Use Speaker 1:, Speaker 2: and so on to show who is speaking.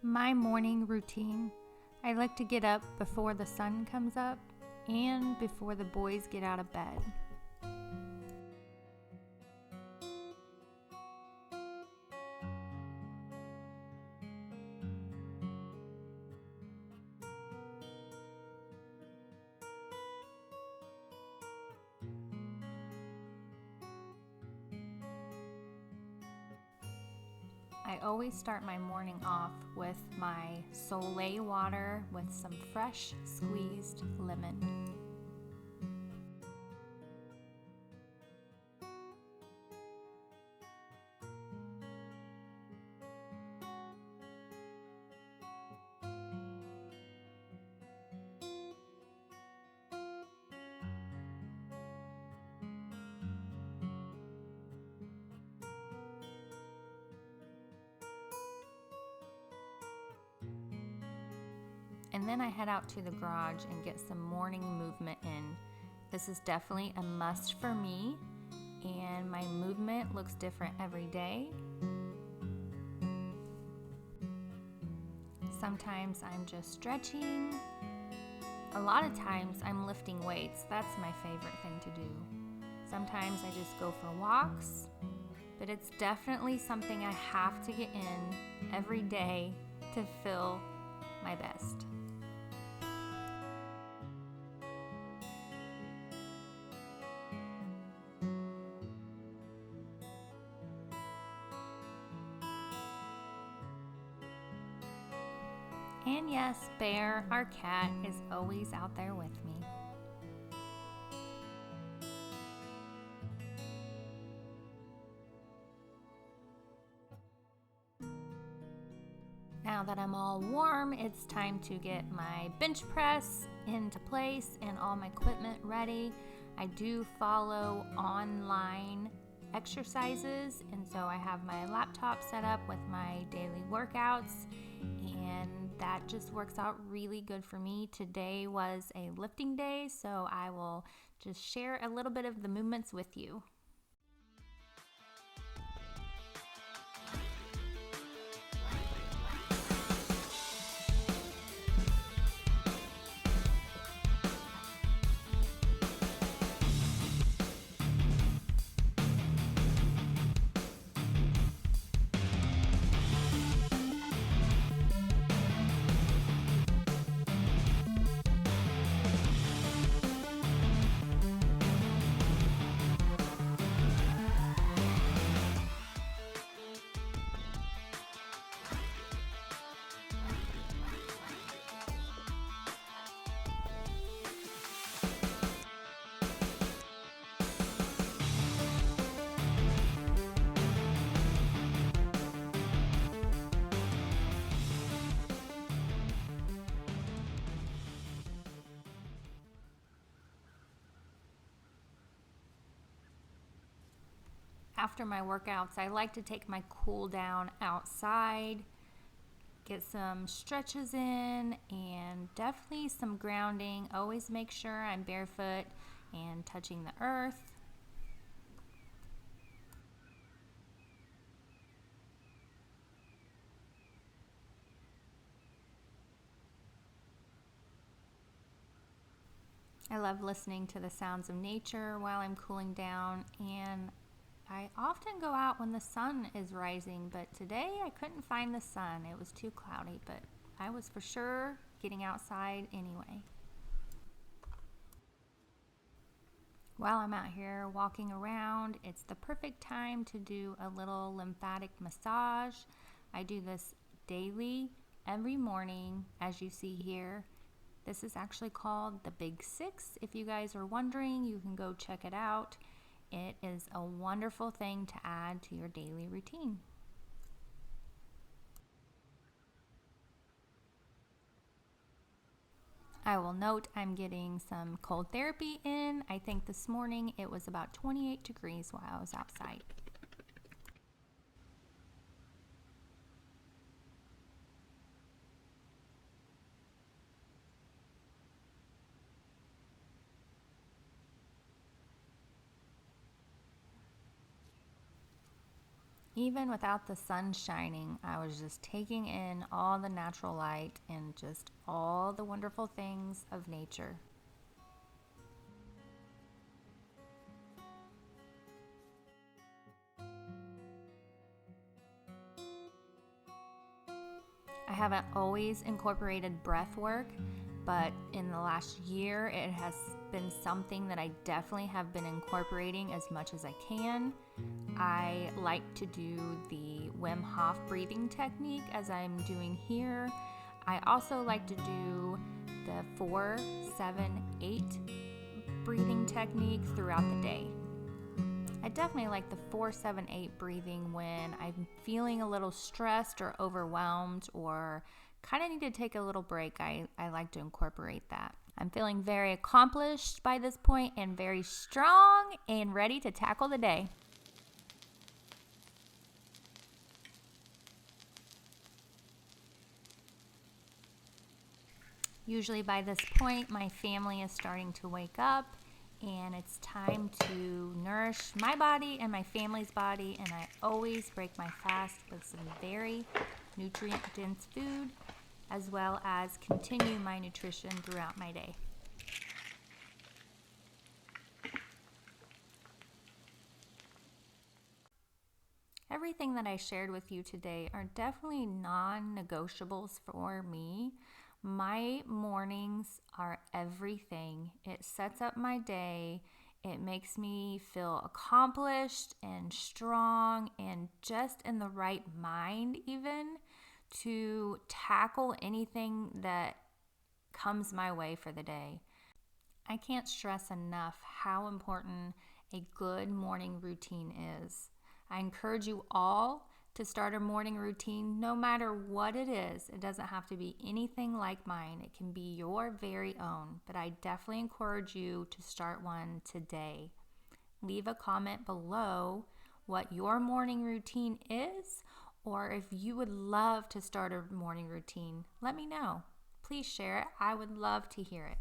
Speaker 1: My morning routine. I like to get up before the sun comes up and before the boys get out of bed. I always start my morning off with my Soleil water with some fresh squeezed lemon. And then I head out to the garage and get some morning movement in. This is definitely a must for me, and my movement looks different every day. Sometimes I'm just stretching. A lot of times I'm lifting weights. That's my favorite thing to do. Sometimes I just go for walks, but it's definitely something I have to get in every day to feel my best. And yes, Bear, our cat, is always out there with me. Now that I'm all warm, it's time to get my bench press into place and all my equipment ready. I do follow online exercises, and so I have my laptop set up with my daily workouts, and that just works out really good for me. Today was a lifting day, so I will just share a little bit of the movements with you. After my workouts, I like to take my cool down outside, get some stretches in, and definitely some grounding. Always make sure I'm barefoot and touching the earth. I love listening to the sounds of nature while I'm cooling down, and I often go out when the sun is rising, but today I couldn't find the sun. It was too cloudy, but I was for sure getting outside anyway. While I'm out here walking around, it's the perfect time to do a little lymphatic massage. I do this daily, every morning, as you see here. This is actually called the Big Six. If you guys are wondering, you can go check it out. It is a wonderful thing to add to your daily routine. I will note I'm getting some cold therapy in. I think this morning it was about 28 degrees while I was outside. Even without the sun shining, I was just taking in all the natural light and just all the wonderful things of nature. I haven't always incorporated breath work, but in the last year, it has been something that I definitely have been incorporating as much as I can. I like to do the Wim Hof breathing technique as I'm doing here. I also like to do the 4-7-8 breathing technique throughout the day. I definitely like the 4-7-8 breathing when I'm feeling a little stressed or overwhelmed or kind of need to take a little break. I like to incorporate that. I'm feeling very accomplished by this point and very strong and ready to tackle the day. Usually by this point, my family is starting to wake up and it's time to nourish my body and my family's body, and I always break my fast with some very nutrient-dense food, as well as continue my nutrition throughout my day. Everything that I shared with you today are definitely non-negotiables for me. My mornings are everything. It sets up my day. It makes me feel accomplished and strong and just in the right mind even to tackle anything that comes my way for the day. I can't stress enough how important a good morning routine is. I encourage you all to start a morning routine no matter what it is. It doesn't have to be anything like mine. It can be your very own, but I definitely encourage you to start one today. Leave a comment below what your morning routine is, or if you would love to start a morning routine, let me know. Please share it. I would love to hear it.